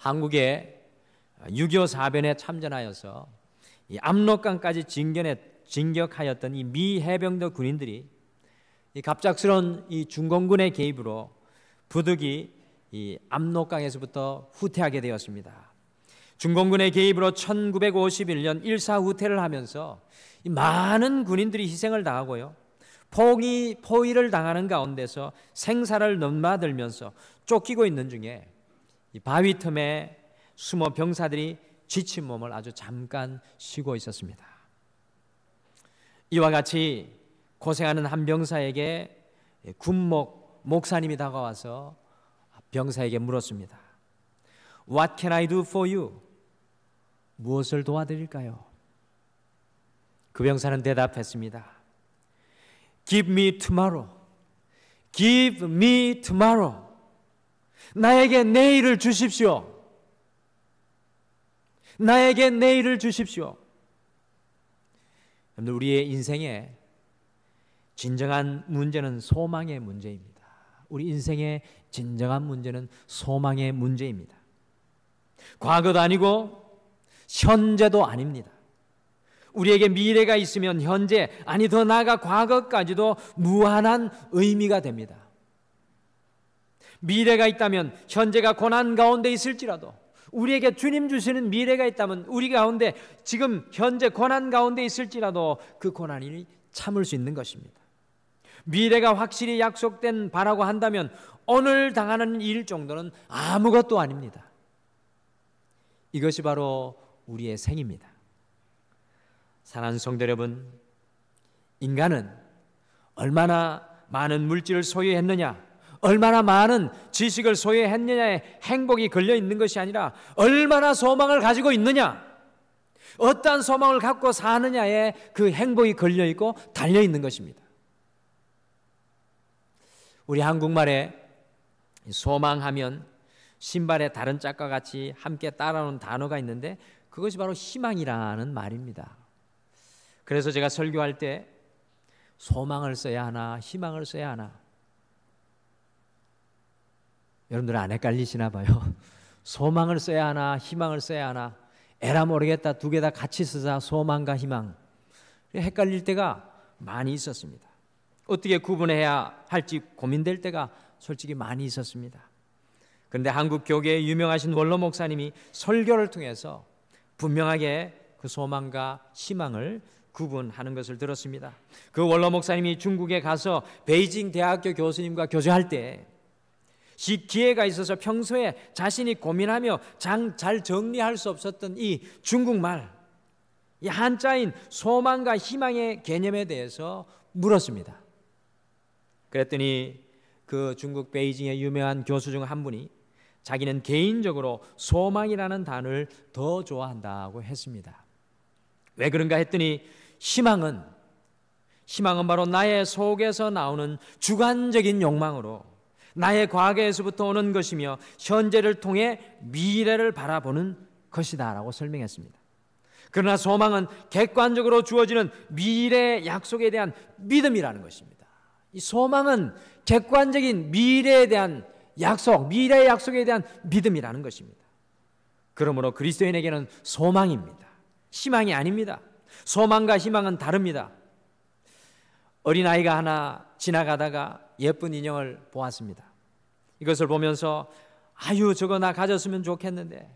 한국의 6.25 사변에 참전하여서 이 압록강까지 진격하였던 이 미 해병대 군인들이 이 갑작스러운 이 중공군의 개입으로 부득이 이 압록강에서부터 후퇴하게 되었습니다. 중공군의 개입으로 1951년 일사후퇴를 하면서 이 많은 군인들이 희생을 당하고요, 포위를 당하는 가운데서 생사를 넘나들면서 쫓기고 있는 중에 이 바위 틈에 숨어 병사들이 지친 몸을 아주 잠깐 쉬고 있었습니다. 이와 같이 고생하는 한 병사에게 군목 목사님이 다가와서 병사에게 물었습니다. What can I do for you? 무엇을 도와드릴까요? 그 병사는 대답했습니다. Give me tomorrow. Give me tomorrow. 나에게 내일을 주십시오. 나에게 내일을 주십시오. 여러분들, 우리의 인생에 진정한 문제는 소망의 문제입니다. 우리 인생의 진정한 문제는 소망의 문제입니다. 과거도 아니고 현재도 아닙니다. 우리에게 미래가 있으면 현재, 아니 더 나아가 과거까지도 무한한 의미가 됩니다. 미래가 있다면 현재가 고난 가운데 있을지라도, 우리에게 주님 주시는 미래가 있다면 우리 가운데 지금 현재 고난 가운데 있을지라도 그 고난이 참을 수 있는 것입니다. 미래가 확실히 약속된 바라고 한다면 오늘 당하는 일 정도는 아무것도 아닙니다. 이것이 바로 우리의 생입니다. 사랑하는 성도 여러분, 인간은 얼마나 많은 물질을 소유했느냐, 얼마나 많은 지식을 소유했느냐에 행복이 걸려 있는 것이 아니라 얼마나 소망을 가지고 있느냐, 어떠한 소망을 갖고 사느냐에 그 행복이 걸려 있고 달려 있는 것입니다. 우리 한국말에 소망하면 신발의 다른 짝과 같이 함께 따라오는 단어가 있는데 그것이 바로 희망이라는 말입니다. 그래서 제가 설교할 때 소망을 써야 하나 희망을 써야 하나, 여러분들 안 헷갈리시나 봐요. 소망을 써야 하나 희망을 써야 하나, 에라 모르겠다, 두 개 다 같이 쓰자, 소망과 희망. 헷갈릴 때가 많이 있었습니다. 어떻게 구분해야 할지 고민될 때가 솔직히 많이 있었습니다. 그런데 한국 교계의 유명하신 원로 목사님이 설교를 통해서 분명하게 그 소망과 희망을 구분하는 것을 들었습니다. 그 원로 목사님이 중국에 가서 베이징 대학교 교수님과 교제할 때 기회가 있어서 평소에 자신이 고민하며 잘 정리할 수 없었던 이 중국말, 이 한자인 소망과 희망의 개념에 대해서 물었습니다. 그랬더니 그 중국 베이징의 유명한 교수 중 한 분이 자기는 개인적으로 소망이라는 단어를 더 좋아한다고 했습니다. 왜 그런가 했더니 희망은 바로 나의 속에서 나오는 주관적인 욕망으로 나의 과거에서부터 오는 것이며 현재를 통해 미래를 바라보는 것이다라고 설명했습니다. 그러나 소망은 객관적으로 주어지는 미래의 약속에 대한 믿음이라는 것입니다. 이 소망은 객관적인 미래에 대한 약속, 미래의 약속에 대한 믿음이라는 것입니다. 그러므로 그리스도인에게는 소망입니다. 희망이 아닙니다. 소망과 희망은 다릅니다. 어린아이가 하나 지나가다가 예쁜 인형을 보았습니다. 이것을 보면서 아유, 저거 나 가졌으면 좋겠는데,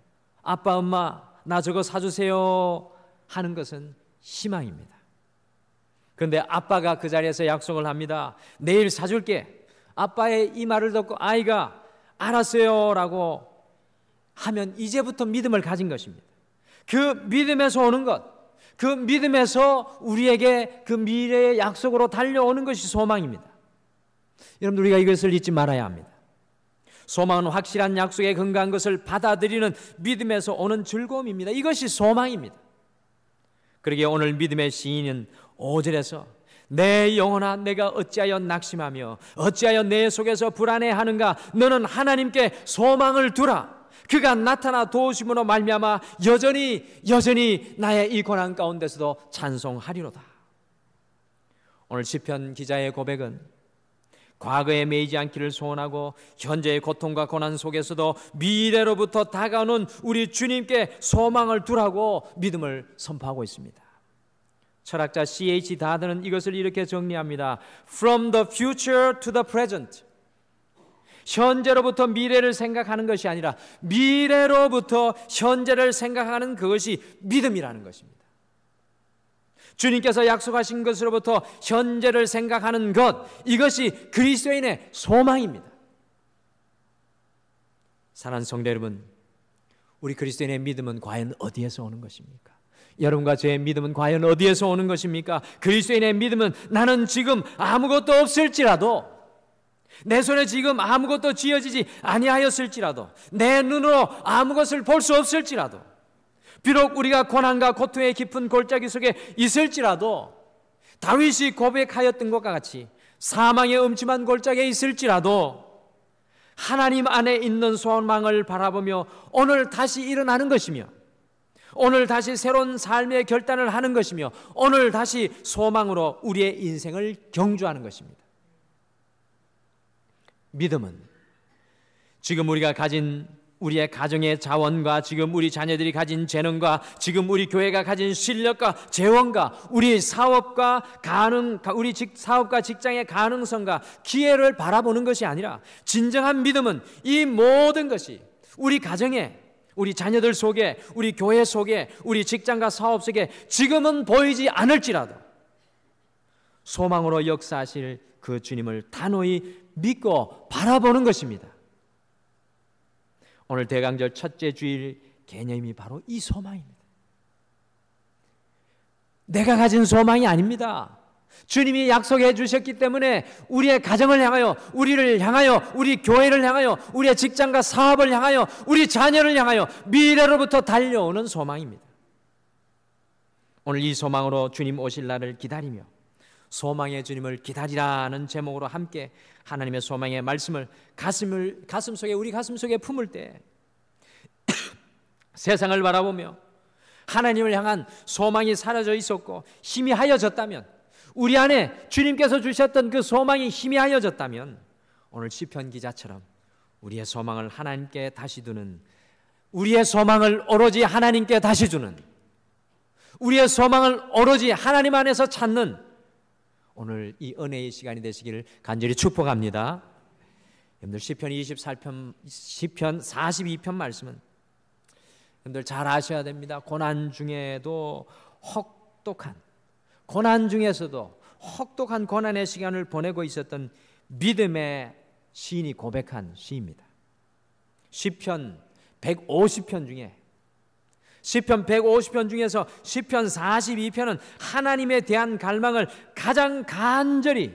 아빠 엄마 나 저거 사주세요 하는 것은 희망입니다. 그런데 아빠가 그 자리에서 약속을 합니다. 내일 사줄게. 아빠의 이 말을 듣고 아이가 알았어요 라고 하면 이제부터 믿음을 가진 것입니다. 그 믿음에서 오는 것, 그 믿음에서 우리에게 그 미래의 약속으로 달려오는 것이 소망입니다. 여러분들, 우리가 이것을 잊지 말아야 합니다. 소망은 확실한 약속에 근거한 것을 받아들이는 믿음에서 오는 즐거움입니다. 이것이 소망입니다. 그러기에 오늘 믿음의 시인은 5절에서 내 영혼아 내가 어찌하여 낙심하며 어찌하여 내 속에서 불안해하는가, 너는 하나님께 소망을 두라. 그가 나타나 도우심으로 말미암아 여전히 나의 이 고난 가운데서도 찬송하리로다. 오늘 시편 기자의 고백은 과거에 매이지 않기를 소원하고 현재의 고통과 고난 속에서도 미래로부터 다가오는 우리 주님께 소망을 두라고 믿음을 선포하고 있습니다. 철학자 C.H. 다드는 이것을 이렇게 정리합니다. From the future to the present. 현재로부터 미래를 생각하는 것이 아니라 미래로부터 현재를 생각하는 그것이 믿음이라는 것입니다. 주님께서 약속하신 것으로부터 현재를 생각하는 것, 이것이 그리스도인의 소망입니다. 사랑하는 성도 여러분, 우리 그리스도인의 믿음은 과연 어디에서 오는 것입니까? 여러분과 저의 믿음은 과연 어디에서 오는 것입니까? 그리스도인의 믿음은 나는 지금 아무것도 없을지라도, 내 손에 지금 아무것도 쥐어지지 아니하였을지라도, 내 눈으로 아무것을 볼 수 없을지라도, 비록 우리가 고난과 고통의 깊은 골짜기 속에 있을지라도, 다윗이 고백하였던 것과 같이 사망의 음침한 골짜기에 있을지라도 하나님 안에 있는 소망을 바라보며 오늘 다시 일어나는 것이며, 오늘 다시 새로운 삶의 결단을 하는 것이며, 오늘 다시 소망으로 우리의 인생을 경주하는 것입니다. 믿음은 지금 우리가 가진 우리의 가정의 자원과 지금 우리 자녀들이 가진 재능과 지금 우리 교회가 가진 실력과 재원과 우리 사업과 사업과 직장의 가능성과 기회를 바라보는 것이 아니라, 진정한 믿음은 이 모든 것이 우리 가정에, 우리 자녀들 속에, 우리 교회 속에, 우리 직장과 사업 속에 지금은 보이지 않을지라도 소망으로 역사하실 그 주님을 단호히 믿고 바라보는 것입니다. 오늘 대강절 첫째 주일 개념이 바로 이 소망입니다. 내가 가진 소망이 아닙니다. 주님이 약속해 주셨기 때문에 우리의 가정을 향하여, 우리를 향하여, 우리 교회를 향하여, 우리의 직장과 사업을 향하여, 우리 자녀를 향하여 미래로부터 달려오는 소망입니다. 오늘 이 소망으로 주님 오실 날을 기다리며 소망의 주님을 기다리라는 제목으로 함께 하나님의 소망의 말씀을 우리 가슴 속에 품을 때 세상을 바라보며 하나님을 향한 소망이 사라져 있었고 희미하여졌다면, 우리 안에 주님께서 주셨던 그 소망이 희미하여졌다면, 오늘 시편 기자처럼 우리의 소망을 하나님께 다시 두는, 우리의 소망을 오로지 하나님께 다시 주는, 우리의 소망을 오로지 하나님 안에서 찾는 오늘 이 은혜의 시간이 되시기를 간절히 축복합니다. 여러분들 시편 42편 말씀은 여러분들 잘 아셔야 됩니다. 고난 중에도 고난 중에서도 혹독한 고난의 시간을 보내고 있었던 믿음의 시인이 고백한 시입니다. 시편 150편 중에, 시편 150편 중에서 시편 42편은 하나님에 대한 갈망을 가장 간절히,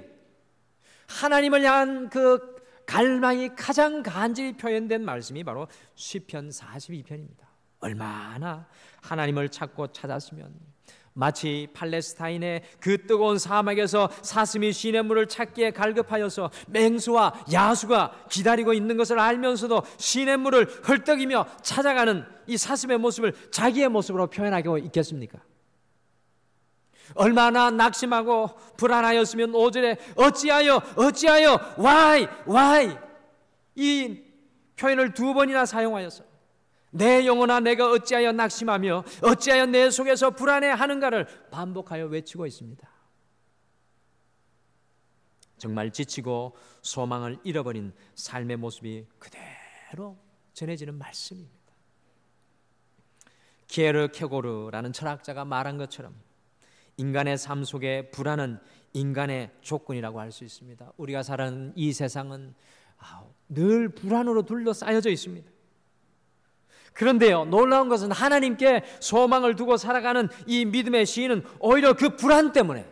하나님을 향한 그 갈망이 가장 간절히 표현된 말씀이 바로 시편 42편입니다. 얼마나 하나님을 찾고 찾았으면 마치 팔레스타인의 그 뜨거운 사막에서 사슴이 시냇물을 찾기에 갈급하여서 맹수와 야수가 기다리고 있는 것을 알면서도 시냇물을 헐떡이며 찾아가는 이 사슴의 모습을 자기의 모습으로 표현하고 있겠습니까? 얼마나 낙심하고 불안하였으면 5절에 어찌하여 why 이 표현을 2번이나 사용하여서 내 영혼아 내가 어찌하여 낙심하며 어찌하여 내 속에서 불안해하는가를 반복하여 외치고 있습니다. 정말 지치고 소망을 잃어버린 삶의 모습이 그대로 전해지는 말씀입니다. 키에르 케고르라는 철학자가 말한 것처럼 인간의 삶 속에 불안은 인간의 조건이라고 할 수 있습니다. 우리가 사는 이 세상은 늘 불안으로 둘러싸여져 있습니다. 그런데요, 놀라운 것은 하나님께 소망을 두고 살아가는 이 믿음의 시인은 오히려 그 불안 때문에,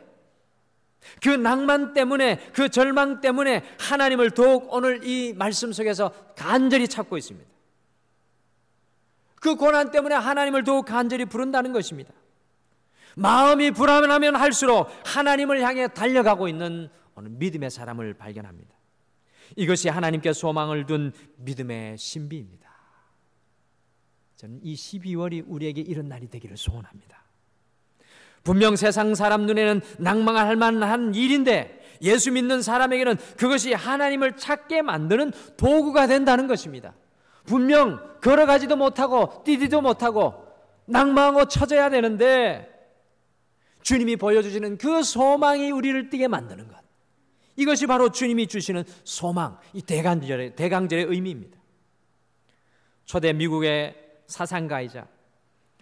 그 낭만 때문에, 그 절망 때문에 하나님을 더욱 오늘 이 말씀 속에서 간절히 찾고 있습니다. 그 고난 때문에 하나님을 더욱 간절히 부른다는 것입니다. 마음이 불안하면 할수록 하나님을 향해 달려가고 있는 오늘 믿음의 사람을 발견합니다. 이것이 하나님께 소망을 둔 믿음의 신비입니다. 저는 이 12월이 우리에게 이런 날이 되기를 소원합니다. 분명 세상 사람 눈에는 낭망할 만한 일인데 예수 믿는 사람에게는 그것이 하나님을 찾게 만드는 도구가 된다는 것입니다. 분명 걸어가지도 못하고 뛰지도 못하고 낭망하고 처져야 되는데 주님이 보여주시는 그 소망이 우리를 뛰게 만드는 것, 이것이 바로 주님이 주시는 소망, 이 대강절의 의미입니다. 초대 미국의 사상가이자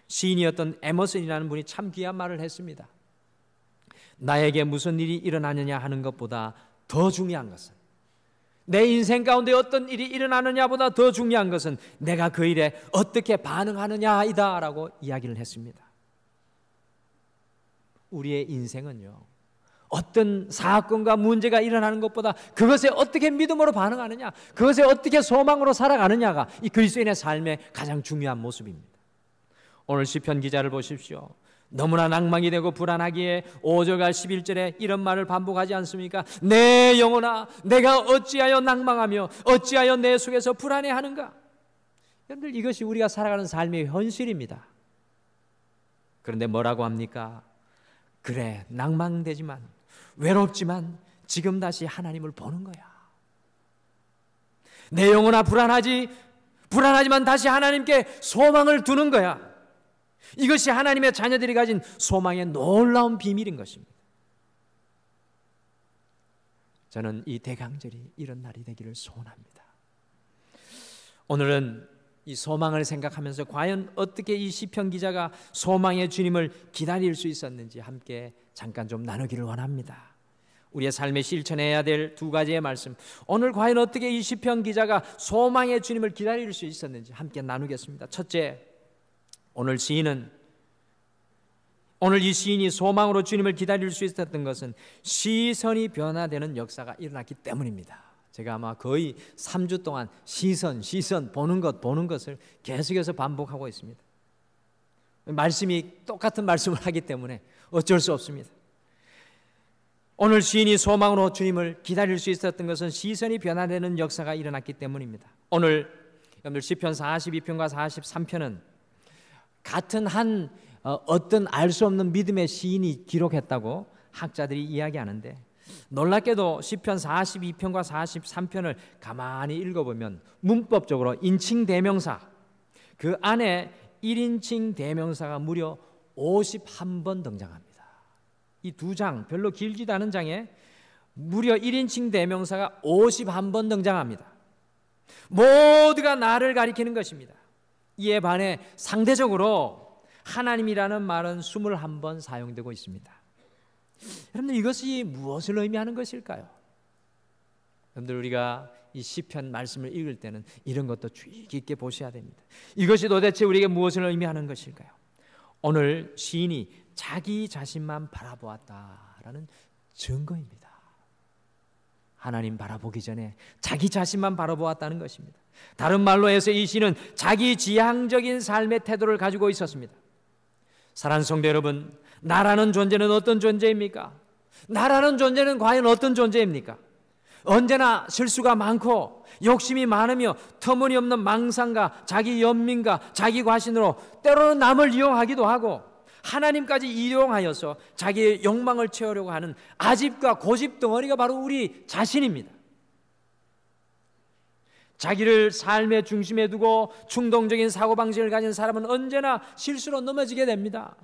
시인이었던 에머슨이라는 분이 참 귀한 말을 했습니다. 나에게 무슨 일이 일어나느냐 하는 것보다 더 중요한 것은, 내 인생 가운데 어떤 일이 일어나느냐보다 더 중요한 것은 내가 그 일에 어떻게 반응하느냐이다 라고 이야기를 했습니다. 우리의 인생은요, 어떤 사건과 문제가 일어나는 것보다 그것에 어떻게 믿음으로 반응하느냐, 그것에 어떻게 소망으로 살아가느냐가 이 그리스도인의 삶의 가장 중요한 모습입니다. 오늘 시편 기자를 보십시오. 너무나 낭망이 되고 불안하기에 5절과 11절에 이런 말을 반복하지 않습니까? 내 영혼아, 내가 어찌하여 낭망하며 어찌하여 내 속에서 불안해하는가? 여러분들, 이것이 우리가 살아가는 삶의 현실입니다. 그런데 뭐라고 합니까? 그래, 낭망되지만 외롭지만 지금 다시 하나님을 보는 거야. 내 영혼아, 불안하지만 다시 하나님께 소망을 두는 거야. 이것이 하나님의 자녀들이 가진 소망의 놀라운 비밀인 것입니다. 저는 이 대강절이 이런 날이 되기를 소원합니다. 오늘은 이 소망을 생각하면서 과연 어떻게 이 시편 기자가 소망의 주님을 기다릴 수 있었는지 함께 잠깐 좀 나누기를 원합니다. 우리의 삶에 실천해야 될 두 가지의 말씀, 오늘 과연 어떻게 이 시편 기자가 소망의 주님을 기다릴 수 있었는지 함께 나누겠습니다. 첫째, 오늘 이 시인이 소망으로 주님을 기다릴 수 있었던 것은 시선이 변화되는 역사가 일어났기 때문입니다. 제가 아마 거의 3주 동안 시선 보는 것을 계속해서 반복하고 있습니다. 말씀이 똑같은 말씀을 하기 때문에 어쩔 수 없습니다. 오늘 시인이 소망으로 주님을 기다릴 수 있었던 것은 시선이 변화되는 역사가 일어났기 때문입니다. 오늘 여러분들 시편 42편과 43편은 같은 어떤 알 수 없는 믿음의 시인이 기록했다고 학자들이 이야기하는데, 놀랍게도 시편 42편과 43편을 가만히 읽어보면 문법적으로 인칭 대명사, 그 안에 1인칭 대명사가 무려 51번 등장합니다. 이 두 장, 별로 길지도 않은 장에 무려 1인칭 대명사가 51번 등장합니다. 모두가 나를 가리키는 것입니다. 이에 반해 상대적으로 하나님이라는 말은 21번 사용되고 있습니다. 여러분들, 이것이 무엇을 의미하는 것일까요? 여러분들, 우리가 이 시편 말씀을 읽을 때는 이런 것도 주의 깊게 보셔야 됩니다. 이것이 도대체 우리에게 무엇을 의미하는 것일까요? 오늘 시인이 자기 자신만 바라보았다라는 증거입니다. 하나님 바라보기 전에 자기 자신만 바라보았다는 것입니다. 다른 말로 해서 이 시인은 자기 지향적인 삶의 태도를 가지고 있었습니다. 사랑하는 성도 여러분, 나라는 존재는 어떤 존재입니까? 나라는 존재는 과연 어떤 존재입니까? 언제나 실수가 많고 욕심이 많으며 터무니없는 망상과 자기 연민과 자기 과신으로 때로는 남을 이용하기도 하고 하나님까지 이용하여서 자기의 욕망을 채우려고 하는 아집과 고집 덩어리가 바로 우리 자신입니다. 자기를 삶의 중심에 두고 충동적인 사고방식을 가진 사람은 언제나 실수로 넘어지게 됩니다.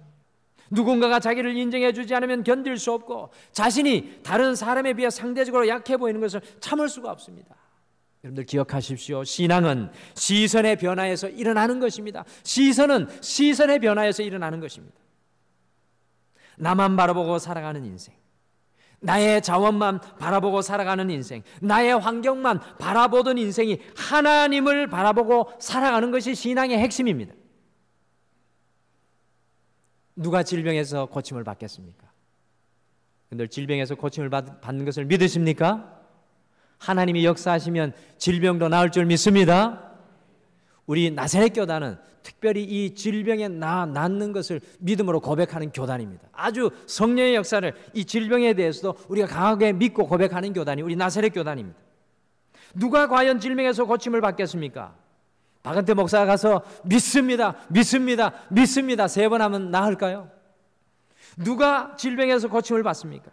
누군가가 자기를 인정해 주지 않으면 견딜 수 없고 자신이 다른 사람에 비해 상대적으로 약해 보이는 것을 참을 수가 없습니다. 여러분들 기억하십시오. 신앙은 시선의 변화에서 일어나는 것입니다. 시선은 시선의 변화에서 일어나는 것입니다. 나만 바라보고 살아가는 인생, 나의 자원만 바라보고 살아가는 인생, 나의 환경만 바라보던 인생이 하나님을 바라보고 살아가는 것이 신앙의 핵심입니다. 누가 질병에서 고침을 받겠습니까? 여러분들, 질병에서 고침을 받는 것을 믿으십니까? 하나님이 역사하시면 질병도 나을 줄 믿습니다. 우리 나사렛 교단은 특별히 이 질병에 낫는 것을 믿음으로 고백하는 교단입니다. 아주 성령의 역사를 이 질병에 대해서도 우리가 강하게 믿고 고백하는 교단이 우리 나사렛 교단입니다. 누가 과연 질병에서 고침을 받겠습니까? 박은태 목사가 가서 믿습니다 3번 하면 나을까요? 누가 질병에서 고침을 받습니까?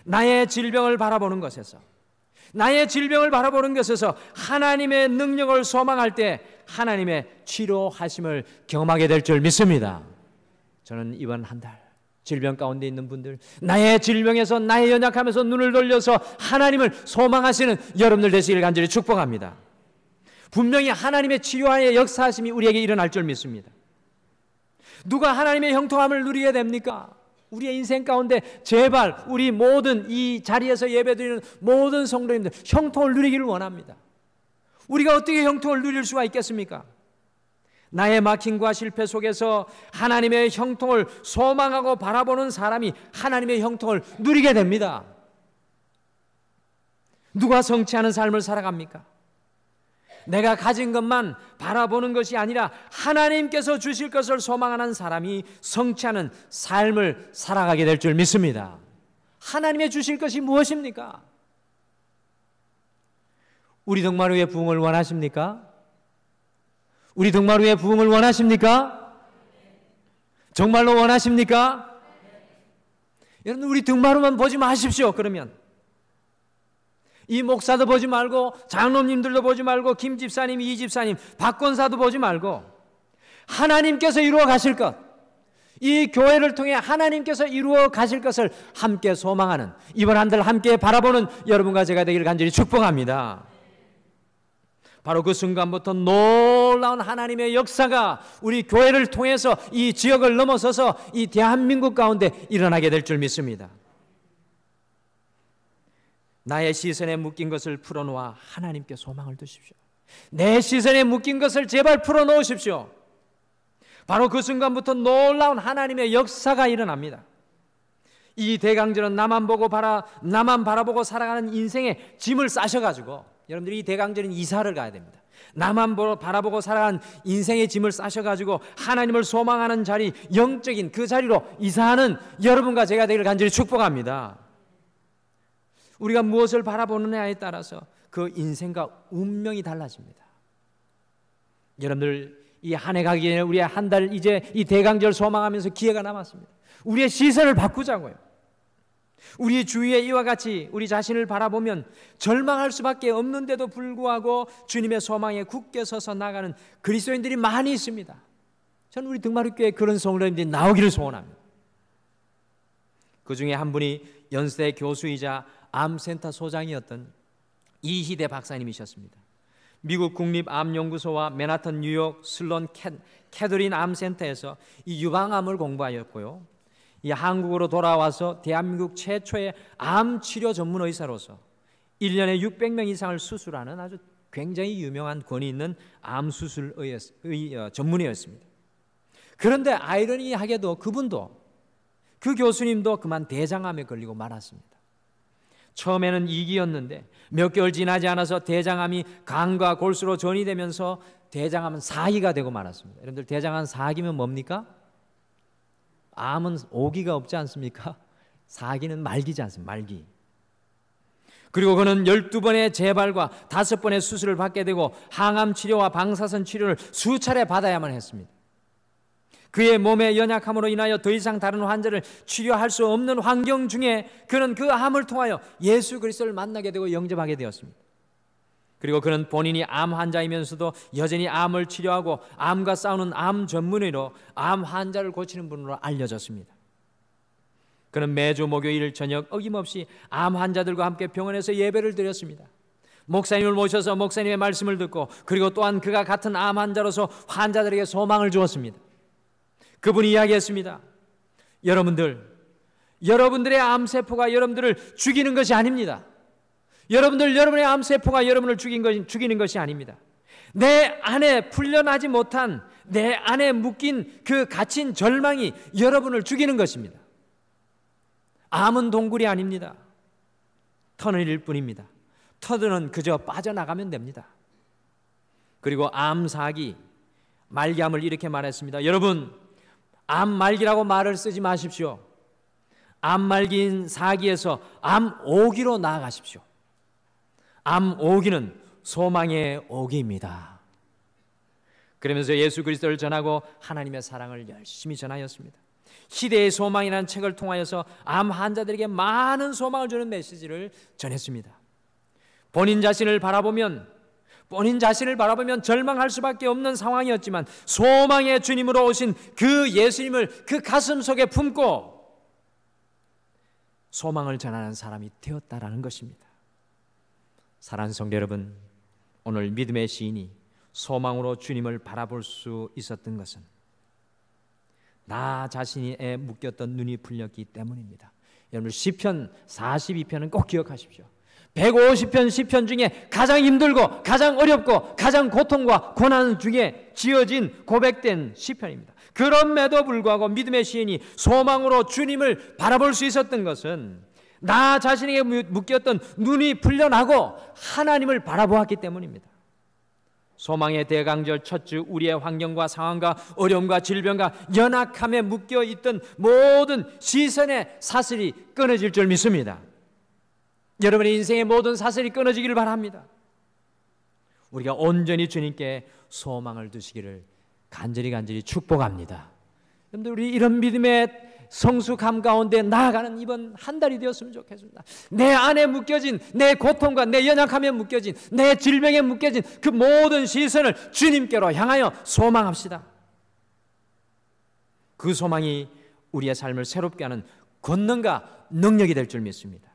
나의 질병을 바라보는 것에서, 나의 질병을 바라보는 것에서 하나님의 능력을 소망할 때 하나님의 치료하심을 경험하게 될 줄 믿습니다. 저는 이번 한 달 질병 가운데 있는 분들, 나의 질병에서, 나의 연약함에서 눈을 돌려서 하나님을 소망하시는 여러분들 되시길 간절히 축복합니다. 분명히 하나님의 치료의 역사하심이 우리에게 일어날 줄 믿습니다. 누가 하나님의 형통함을 누리게 됩니까? 우리의 인생 가운데 제발 우리 모든 이 자리에서 예배드리는 모든 성도님들 형통을 누리기를 원합니다. 우리가 어떻게 형통을 누릴 수가 있겠습니까? 나의 막힘과 실패 속에서 하나님의 형통을 소망하고 바라보는 사람이 하나님의 형통을 누리게 됩니다. 누가 성취하는 삶을 살아갑니까? 내가 가진 것만 바라보는 것이 아니라 하나님께서 주실 것을 소망하는 사람이 성취하는 삶을 살아가게 될 줄 믿습니다. 하나님의 주실 것이 무엇입니까? 우리 등마루의 부흥을 원하십니까? 우리 등마루의 부흥을 원하십니까? 정말로 원하십니까? 여러분, 우리 등마루만 보지 마십시오. 그러면 이 목사도 보지 말고, 장로님들도 보지 말고, 김 집사님, 이 집사님, 박 권사도 보지 말고, 하나님께서 이루어 가실 것, 이 교회를 통해 하나님께서 이루어 가실 것을 함께 소망하는, 이번 한 달 함께 바라보는 여러분과 제가 되기를 간절히 축복합니다. 바로 그 순간부터 놀라운 하나님의 역사가 우리 교회를 통해서 이 지역을 넘어서서 이 대한민국 가운데 일어나게 될 줄 믿습니다. 나의 시선에 묶인 것을 풀어놓아 하나님께 소망을 두십시오. 내 시선에 묶인 것을 제발 풀어놓으십시오. 바로 그 순간부터 놀라운 하나님의 역사가 일어납니다. 이 대강절은 나만 바라보고 살아가는 인생의 짐을 싸셔가지고, 여러분들이 이 대강절은 이사를 가야 됩니다. 나만 바라보고 살아가는 인생의 짐을 싸셔가지고 하나님을 소망하는 자리, 영적인 그 자리로 이사하는 여러분과 제가 되기를 간절히 축복합니다. 우리가 무엇을 바라보느냐에 따라서 그 인생과 운명이 달라집니다. 여러분들, 이 한 해 가기 전에 우리 한 달 이제 이 대강절 소망하면서 기회가 남았습니다. 우리의 시선을 바꾸자고요. 우리 주위에 이와 같이 우리 자신을 바라보면 절망할 수밖에 없는데도 불구하고 주님의 소망에 굳게 서서 나가는 그리스도인들이 많이 있습니다. 저는 우리 등마루교회에 그런 성도님들이 나오기를 소원합니다. 그 중에 한 분이 연세 교수이자 암센터 소장이었던 이희대 박사님이셨습니다. 미국 국립암연구소와 맨하탄 뉴욕 슬론 캐더린 암센터에서 이 유방암을 공부하였고요, 이 한국으로 돌아와서 대한민국 최초의 암치료 전문 의사로서 1년에 600명 이상을 수술하는 아주 굉장히 유명한 권위 있는 암수술 전문의였습니다. 그런데 아이러니하게도 그분도, 그 교수님도 그만 대장암에 걸리고 말았습니다. 처음에는 2기였는데 몇 개월 지나지 않아서 대장암이 간과 골수로 전이되면서 대장암은 4기가 되고 말았습니다. 여러분들, 대장암 4기면 뭡니까? 암은 5기가 없지 않습니까? 4기는 말기지 않습니까? 말기. 그리고 그는 12번의 재발과 5번의 수술을 받게 되고 항암 치료와 방사선 치료를 수차례 받아야만 했습니다. 그의 몸의 연약함으로 인하여 더 이상 다른 환자를 치료할 수 없는 환경 중에 그는 그 암을 통하여 예수 그리스도를 만나게 되고 영접하게 되었습니다. 그리고 그는 본인이 암 환자이면서도 여전히 암을 치료하고 암과 싸우는 암 전문의로 암 환자를 고치는 분으로 알려졌습니다. 그는 매주 목요일 저녁 어김없이 암 환자들과 함께 병원에서 예배를 드렸습니다. 목사님을 모셔서 목사님의 말씀을 듣고, 그리고 또한 그가 같은 암 환자로서 환자들에게 소망을 주었습니다. 그분이 이야기했습니다. 여러분들의 암세포가 여러분들을 죽이는 것이 아닙니다. 여러분의 암세포가 여러분을 죽이는 것이 아닙니다. 내 안에 풀려나지 못한, 내 안에 묶인 그 갇힌 절망이 여러분을 죽이는 것입니다. 암은 동굴이 아닙니다. 터널일 뿐입니다. 터널은 그저 빠져나가면 됩니다. 그리고 암사기, 말기암을 이렇게 말했습니다. 여러분, 암말기라고 말을 쓰지 마십시오. 암말기인 사기에서 암오기로 나아가십시오. 암오기는 소망의 오기입니다. 그러면서 예수 그리스도를 전하고 하나님의 사랑을 열심히 전하였습니다. 희대의 소망이라는 책을 통하여서 암 환자들에게 많은 소망을 주는 메시지를 전했습니다. 본인 자신을 바라보면 절망할 수밖에 없는 상황이었지만 소망의 주님으로 오신 그 예수님을 그 가슴 속에 품고 소망을 전하는 사람이 되었다라는 것입니다. 사랑하는 성도 여러분, 오늘 믿음의 시인이 소망으로 주님을 바라볼 수 있었던 것은 나 자신에 묶였던 눈이 풀렸기 때문입니다. 여러분, 시편 42편은 꼭 기억하십시오. 150편 시편 중에 가장 힘들고 가장 어렵고 가장 고통과 고난 중에 지어진 고백된 시편입니다. 그럼에도 불구하고 믿음의 시인이 소망으로 주님을 바라볼 수 있었던 것은 나 자신에게 묶였던 눈이 풀려나고 하나님을 바라보았기 때문입니다. 소망의 대강절 첫 주, 우리의 환경과 상황과 어려움과 질병과 연약함에 묶여있던 모든 시선의 사슬이 끊어질 줄 믿습니다. 여러분의 인생의 모든 사슬이 끊어지기를 바랍니다. 우리가 온전히 주님께 소망을 두시기를 간절히 축복합니다. 여러분들, 우리 이런 믿음의 성숙함 가운데 나아가는 이번 한 달이 되었으면 좋겠습니다. 내 안에 묶여진 내 고통과 내 연약함에 묶여진 내 질병에 묶여진 그 모든 시선을 주님께로 향하여 소망합시다. 그 소망이 우리의 삶을 새롭게 하는 권능과 능력이 될 줄 믿습니다.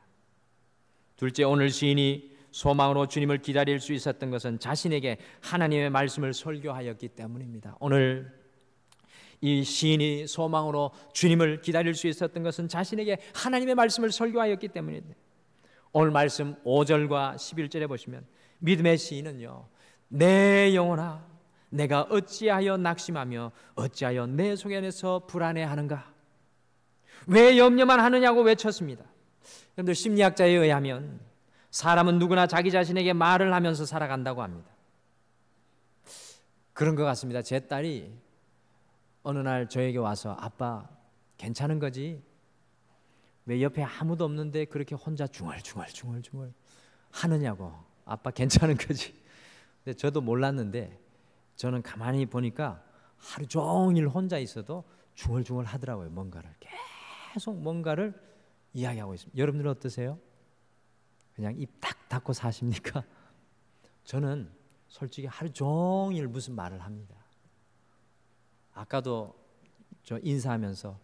둘째, 오늘 시인이 소망으로 주님을 기다릴 수 있었던 것은 자신에게 하나님의 말씀을 설교하였기 때문입니다. 오늘 이 시인이 소망으로 주님을 기다릴 수 있었던 것은 자신에게 하나님의 말씀을 설교하였기 때문입니다. 오늘 말씀 5절과 11절에 보시면 믿음의 시인은요, 내 영혼아 내가 어찌하여 낙심하며 어찌하여 내 속에서 불안해하는가, 왜 염려만 하느냐고 외쳤습니다. 여러분들, 심리학자에 의하면 사람은 누구나 자기 자신에게 말을 하면서 살아간다고 합니다. 그런 것 같습니다. 제 딸이 어느 날 저에게 와서 아빠 괜찮은 거지? 왜 옆에 아무도 없는데 그렇게 혼자 중얼중얼 하느냐고. 아빠 괜찮은 거지? 근데 저도 몰랐는데 저는 가만히 보니까 하루 종일 혼자 있어도 중얼중얼 하더라고요. 계속 뭔가를 이야기하고 있습니다. 여러분들은 어떠세요? 그냥 입 딱 닫고 사십니까? 저는 솔직히 하루 종일 무슨 말을 합니다. 아까도 저 인사하면서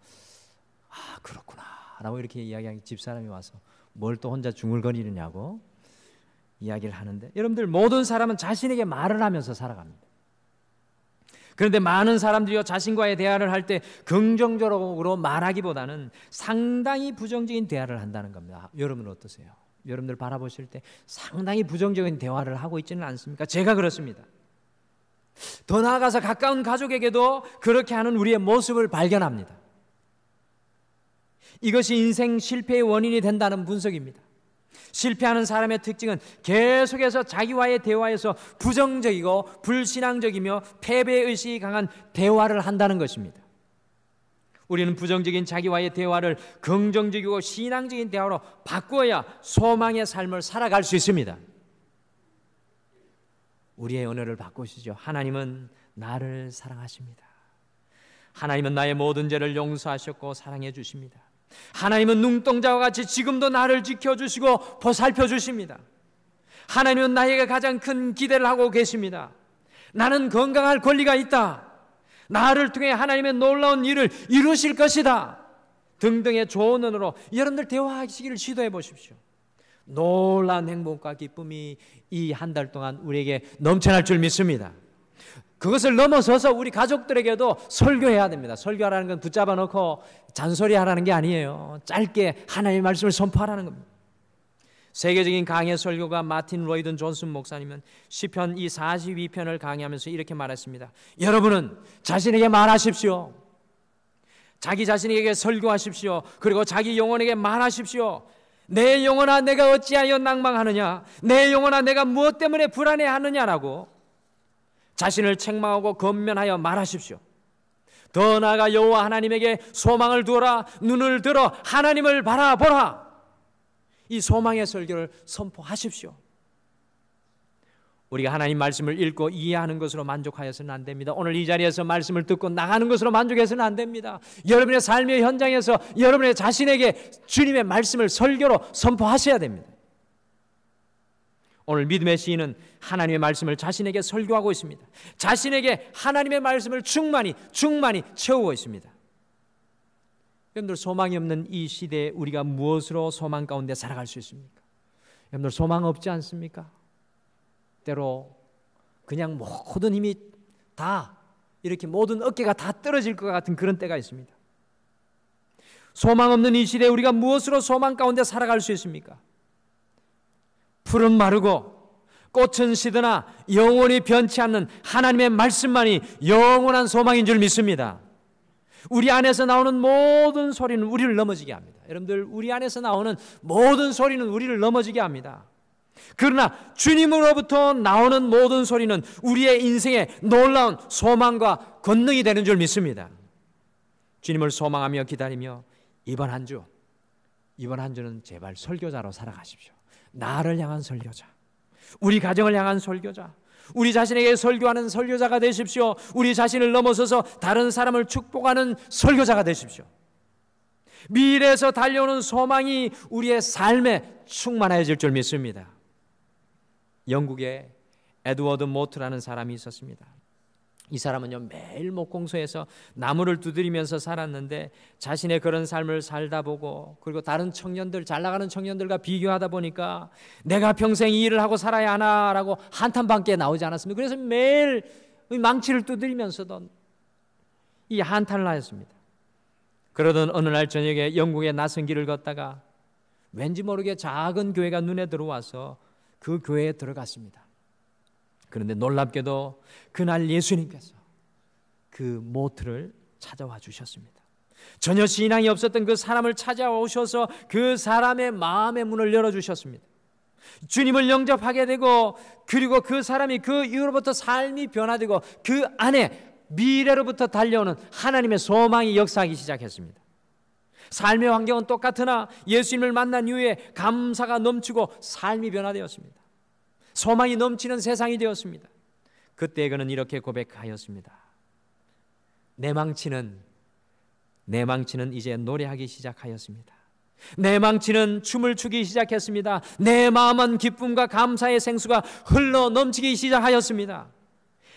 그렇구나 라고 이렇게 이야기하니 집사람이 와서 뭘 또 혼자 중얼거리느냐고 이야기를 하는데, 여러분들, 모든 사람은 자신에게 말을 하면서 살아갑니다. 그런데 많은 사람들이요, 자신과의 대화를 할 때 긍정적으로 말하기보다는 상당히 부정적인 대화를 한다는 겁니다. 여러분은 어떠세요? 여러분들 바라보실 때 상당히 부정적인 대화를 하고 있지는 않습니까? 제가 그렇습니다. 더 나아가서 가까운 가족에게도 그렇게 하는 우리의 모습을 발견합니다. 이것이 인생 실패의 원인이 된다는 분석입니다. 실패하는 사람의 특징은 계속해서 자기와의 대화에서 부정적이고 불신앙적이며 패배의식이 강한 대화를 한다는 것입니다. 우리는 부정적인 자기와의 대화를 긍정적이고 신앙적인 대화로 바꾸어야 소망의 삶을 살아갈 수 있습니다. 우리의 언어를 바꾸시죠. 하나님은 나를 사랑하십니다. 하나님은 나의 모든 죄를 용서하셨고 사랑해 주십니다. 하나님은 눈동자와 같이 지금도 나를 지켜주시고 보살펴 주십니다. 하나님은 나에게 가장 큰 기대를 하고 계십니다. 나는 건강할 권리가 있다. 나를 통해 하나님의 놀라운 일을 이루실 것이다. 등등의 좋은 언어로 여러분들 대화하시기를 시도해 보십시오. 놀라운 행복과 기쁨이 이 한 달 동안 우리에게 넘쳐날 줄 믿습니다. 그것을 넘어서서 우리 가족들에게도 설교해야 됩니다. 설교하라는 건 붙잡아 놓고 잔소리하라는 게 아니에요. 짧게 하나님의 말씀을 선포하라는 겁니다. 세계적인 강해 설교가 마틴 로이든 존슨 목사님은 시편 이 42편을 강의하면서 이렇게 말했습니다. 여러분은 자신에게 말하십시오. 자기 자신에게 설교하십시오. 그리고 자기 영혼에게 말하십시오. 내 영혼아 내가 어찌하여 낭망하느냐, 내 영혼아 내가 무엇 때문에 불안해하느냐라고 자신을 책망하고 권면하여 말하십시오. 더 나아가 여호와 하나님에게 소망을 두어라. 눈을 들어 하나님을 바라보라. 이 소망의 설교를 선포하십시오. 우리가 하나님 말씀을 읽고 이해하는 것으로 만족하여서는 안 됩니다. 오늘 이 자리에서 말씀을 듣고 나가는 것으로 만족해서는 안 됩니다. 여러분의 삶의 현장에서 여러분의 자신에게 주님의 말씀을 설교로 선포하셔야 됩니다. 오늘 믿음의 시인은 하나님의 말씀을 자신에게 설교하고 있습니다. 자신에게 하나님의 말씀을 충만히 채우고 있습니다. 여러분들, 소망이 없는 이 시대에 우리가 무엇으로 소망 가운데 살아갈 수 있습니까? 여러분들, 소망 없지 않습니까? 때로 그냥 모든 힘이 다 이렇게 모든 어깨가 다 떨어질 것 같은 그런 때가 있습니다. 소망 없는 이 시대에 우리가 무엇으로 소망 가운데 살아갈 수 있습니까? 풀은 마르고 꽃은 시드나 영원히 변치 않는 하나님의 말씀만이 영원한 소망인 줄 믿습니다. 우리 안에서 나오는 모든 소리는 우리를 넘어지게 합니다. 여러분들, 우리 안에서 나오는 모든 소리는 우리를 넘어지게 합니다. 그러나 주님으로부터 나오는 모든 소리는 우리의 인생에 놀라운 소망과 권능이 되는 줄 믿습니다. 주님을 소망하며 기다리며 이번 한 주는 제발 설교자로 살아가십시오. 나를 향한 설교자, 우리 가정을 향한 설교자, 우리 자신에게 설교하는 설교자가 되십시오. 우리 자신을 넘어서서 다른 사람을 축복하는 설교자가 되십시오. 미래에서 달려오는 소망이 우리의 삶에 충만해질 줄 믿습니다. 영국에 에드워드 모트라는 사람이 있었습니다. 이 사람은요, 매일 목공소에서 나무를 두드리면서 살았는데 자신의 그런 삶을 살다 보고, 그리고 다른 청년들, 잘 나가는 청년들과 비교하다 보니까 내가 평생 이 일을 하고 살아야 하나라고 한탄밖에 나오지 않았습니다. 그래서 매일 망치를 두드리면서도 이 한탄을 하였습니다. 그러던 어느 날 저녁에 영국의 낯선 길을 걷다가 왠지 모르게 작은 교회가 눈에 들어와서 그 교회에 들어갔습니다. 그런데 놀랍게도 그날 예수님께서 그 모트를 찾아와 주셨습니다. 전혀 신앙이 없었던 그 사람을 찾아오셔서 그 사람의 마음의 문을 열어주셨습니다. 주님을 영접하게 되고, 그리고 그 사람이 그 이후로부터 삶이 변화되고 그 안에 미래로부터 달려오는 하나님의 소망이 역사하기 시작했습니다. 삶의 환경은 똑같으나 예수님을 만난 이후에 감사가 넘치고 삶이 변화되었습니다. 소망이 넘치는 세상이 되었습니다. 그때 그는 이렇게 고백하였습니다. 내 망치는 이제 노래하기 시작하였습니다. 내 망치는 춤을 추기 시작했습니다. 내 마음은 기쁨과 감사의 생수가 흘러 넘치기 시작하였습니다.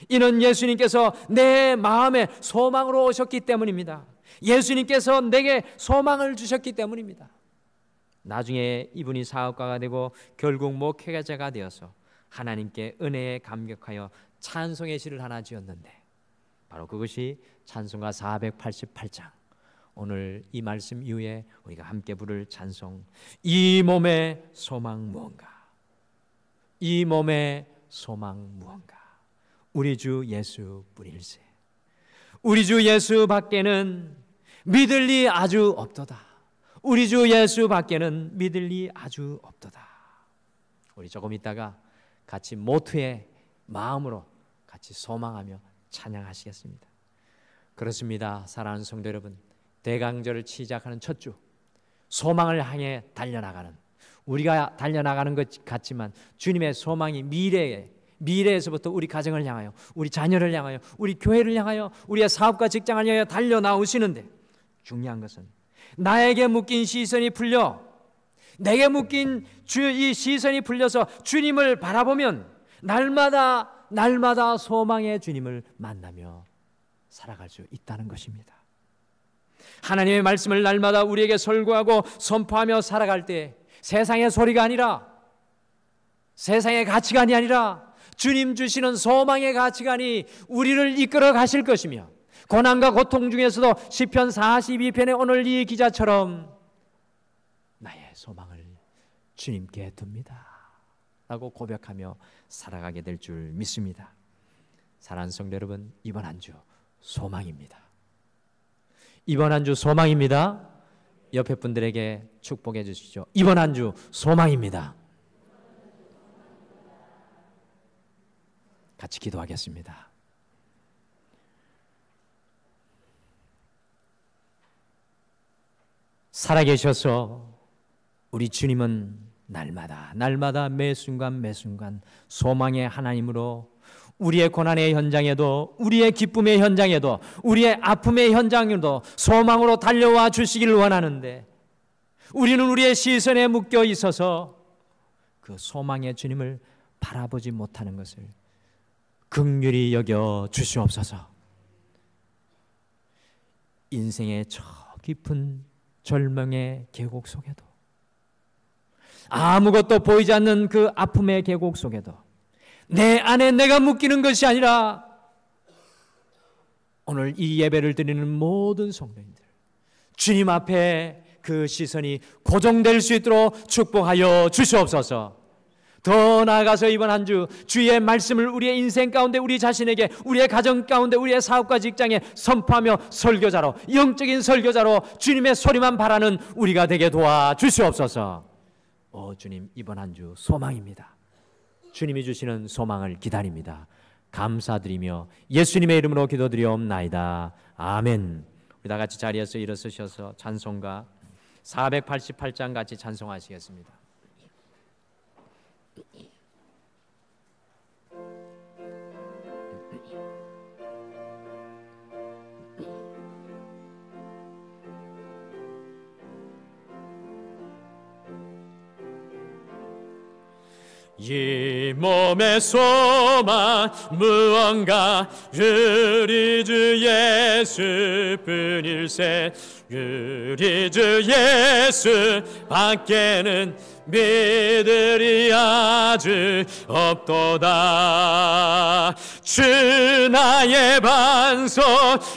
이는 예수님께서 내 마음에 소망으로 오셨기 때문입니다. 예수님께서 내게 소망을 주셨기 때문입니다. 나중에 이분이 사업가가 되고 결국 목회자가 되어서 하나님께 은혜에 감격하여 찬송의 시를 하나 지었는데, 바로 그것이 찬송가 488장, 오늘 이 말씀 이후에 우리가 함께 부를 찬송, 이 몸의 소망 무언가, 이 몸의 소망 무언가, 우리 주 예수 뿐일세. 우리 주 예수 밖에는 믿을 리 아주 없도다. 우리 주 예수 밖에는 믿을 리 아주 없도다. 우리 조금 있다가 같이 모트의 마음으로 같이 소망하며 찬양하시겠습니다. 그렇습니다. 사랑하는 성도 여러분, 대강절을 시작하는 첫 주, 소망을 향해 달려나가는, 우리가 달려나가는 것 같지만 주님의 소망이 미래에서부터 우리 가정을 향하여, 우리 자녀를 향하여, 우리 교회를 향하여, 우리의 사업과 직장을 향하여 달려나오시는데, 중요한 것은 나에게 묶인 시선이 풀려, 내게 묶인 이 시선이 풀려서 주님을 바라보면 날마다 소망의 주님을 만나며 살아갈 수 있다는 것입니다. 하나님의 말씀을 날마다 우리에게 설교하고 선포하며 살아갈 때 세상의 소리가 아니라, 세상의 가치관이 아니라 주님 주시는 소망의 가치관이 우리를 이끌어 가실 것이며, 고난과 고통 중에서도 시편 42편의 오늘 이 기자처럼 나의 소망을 주님께 둡니다 라고 고백하며 살아가게 될 줄 믿습니다. 사랑하는 성도 여러분, 이번 한 주 소망입니다. 이번 한 주 소망입니다. 옆에 분들에게 축복해 주시죠. 이번 한 주 소망입니다. 같이 기도하겠습니다. 살아계셔서 우리 주님은 날마다 매 순간 소망의 하나님으로 우리의 고난의 현장에도, 우리의 기쁨의 현장에도, 우리의 아픔의 현장에도 소망으로 달려와 주시기를 원하는데, 우리는 우리의 시선에 묶여 있어서 그 소망의 주님을 바라보지 못하는 것을 긍휼히 여겨 주시옵소서. 인생의 저 깊은 절망의 계곡 속에도, 아무것도 보이지 않는 그 아픔의 계곡 속에도 내 안에 내가 묶이는 것이 아니라, 오늘 이 예배를 드리는 모든 성도님들, 주님 앞에 그 시선이 고정될 수 있도록 축복하여 주시옵소서. 더 나아가서 이번 한 주 주의 말씀을 우리의 인생 가운데, 우리 자신에게, 우리의 가정 가운데, 우리의 사업과 직장에 선포하며 설교자로, 영적인 설교자로 주님의 소리만 바라는 우리가 되게 도와 주시옵소서. 주님, 이번 한 주 소망입니다. 주님이 주시는 소망을 기다립니다. 감사드리며 예수님의 이름으로 기도드리옵나이다. 아멘. 우리 다 같이 자리에서 일어서셔서 찬송가 488장 같이 찬송하시겠습니다. 이 몸의 소망 무언가 우리 주 예수뿐일세. 우리 주 예수 밖에는 믿으리 아주 없도다. 주 나의 반석이시니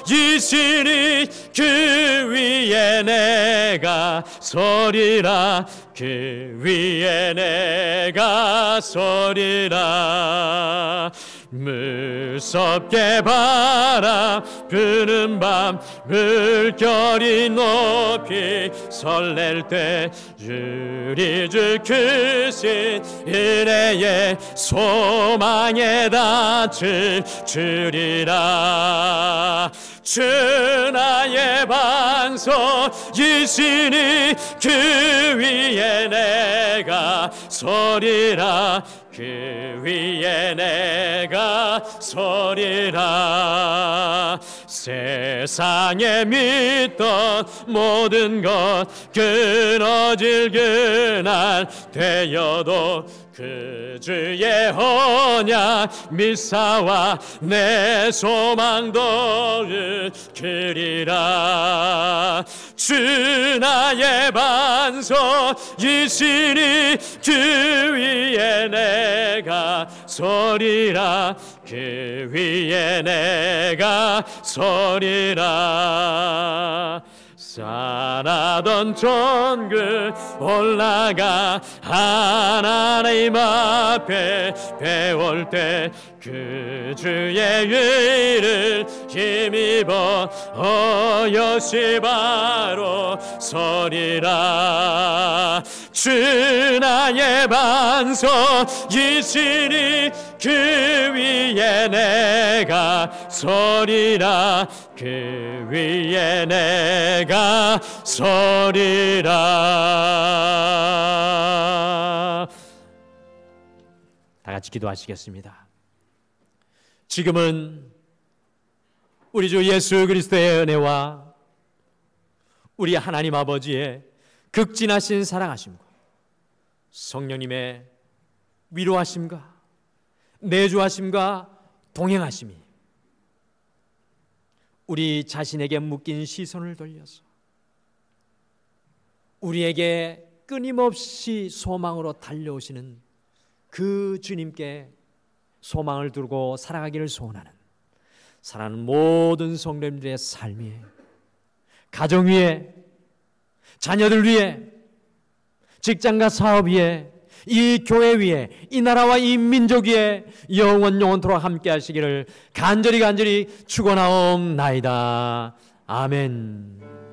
그 위에 내가 서리라. 그 위에 내가 서리라. 무섭게 바람 부는 밤 물결이 높이 설렐 때 우리 주 크신 은혜의 소망에 닿을 줄이라. 주 나의 반석이시니 그 위에 내가 서리라. 그 위에 내가 서리라. 세상에 믿던 모든 것 끊어질 그날 되어도 그 주의 언약 미사와 내 소망도 그리라. 주 나의 반석이시니 그 위에 내가 서리라. 그 위에 내가 서리라. 살아던 천국 올라가 하나님 앞에 배울 때 그 주의 위를 힘입어 어여시 바로 서리라. 주 나의 반석이시니 그 위에 내가 서리라. 그 위에 내가 서리라. 다 같이 기도하시겠습니다. 지금은 우리 주 예수 그리스도의 은혜와 우리 하나님 아버지의 극진하신 사랑하심과 성령님의 위로하심과 내주하심과 동행하심이 우리 자신에게 묶인 시선을 돌려서 우리에게 끊임없이 소망으로 달려오시는 그 주님께 소망을 두고 살아가기를 소원하는 사랑하는 모든 성도님들의 삶이 가정 위에, 자녀들 위에, 직장과 사업 위에, 이 교회 위에, 이 나라와 이 민족 위에 영원토록 함께 하시기를 간절히 축원하옵나이다. 아멘.